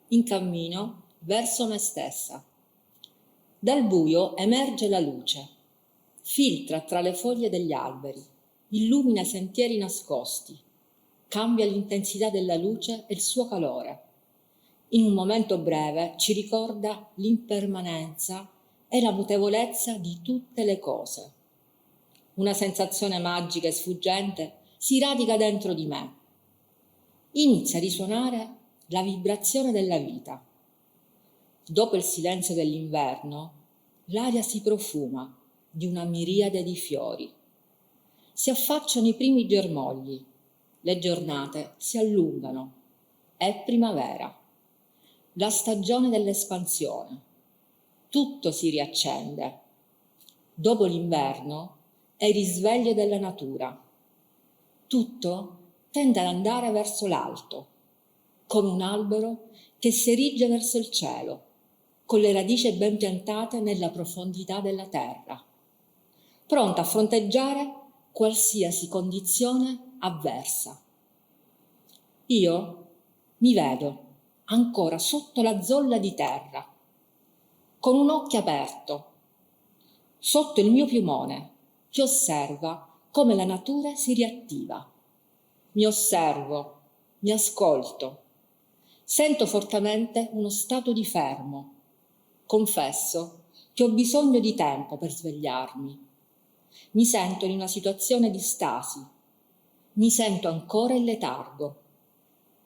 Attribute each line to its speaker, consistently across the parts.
Speaker 1: in cammino verso me stessa. Dal buio emerge la luce, filtra tra le foglie degli alberi, illumina sentieri nascosti, cambia l'intensità della luce e il suo calore. In un momento breve ci ricorda l'impermanenza e la mutevolezza di tutte le cose. Una sensazione magica e sfuggente si radica dentro di me. Inizia a risuonare la vibrazione della vita. Dopo il silenzio dell'inverno, l'aria si profuma di una miriade di fiori. Si affacciano i primi germogli, le giornate si allungano. È primavera, la stagione dell'espansione. Tutto si riaccende. Dopo l'inverno è il risveglio della natura. Tutto tende ad andare verso l'alto, come un albero che si erige verso il cielo, con le radici ben piantate nella profondità della terra, pronta a fronteggiare qualsiasi condizione avversa. Io mi vedo ancora sotto la zolla di terra, con un occhio aperto, sotto il mio piumone, che osserva come la natura si riattiva. Mi osservo, mi ascolto, sento fortemente uno stato di fermo. Confesso che ho bisogno di tempo per svegliarmi. Mi sento in una situazione di stasi. Mi sento ancora in letargo,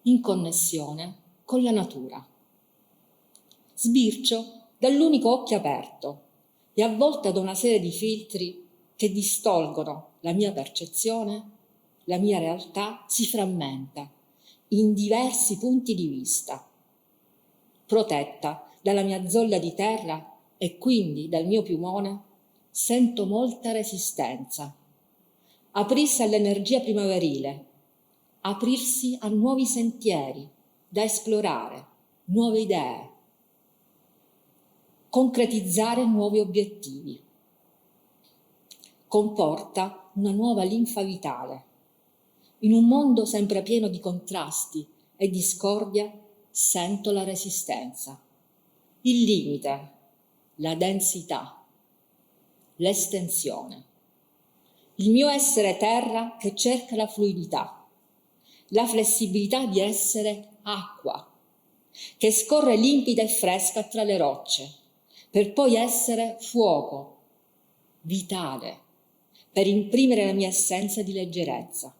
Speaker 1: in connessione con la natura. Sbircio dall'unico occhio aperto e avvolta da una serie di filtri che distolgono la mia percezione, la mia realtà si frammenta in diversi punti di vista. Protetta dalla mia zolla di terra e quindi dal mio piumone, sento molta resistenza. Aprirsi all'energia primaverile, aprirsi a nuovi sentieri da esplorare, nuove idee, concretizzare nuovi obiettivi. Comporta una nuova linfa vitale. In un mondo sempre pieno di contrasti e discordia, sento la resistenza, il limite, la densità, l'estensione. Il mio essere terra che cerca la fluidità, la flessibilità di essere acqua, che scorre limpida e fresca tra le rocce, per poi essere fuoco, vitale, per imprimere la mia essenza di leggerezza,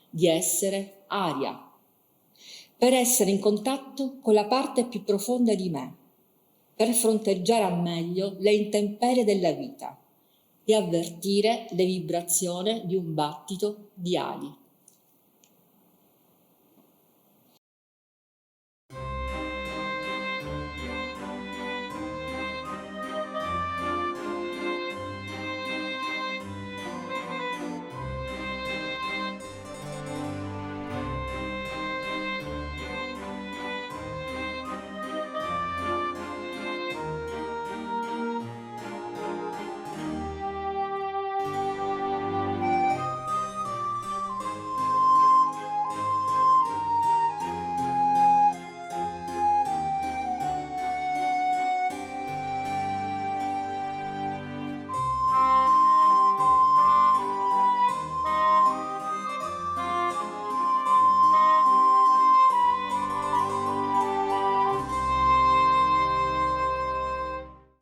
Speaker 1: di essere aria, per essere in contatto con la parte più profonda di me, per fronteggiare al meglio le intemperie della vita e avvertire le vibrazioni di un battito di ali.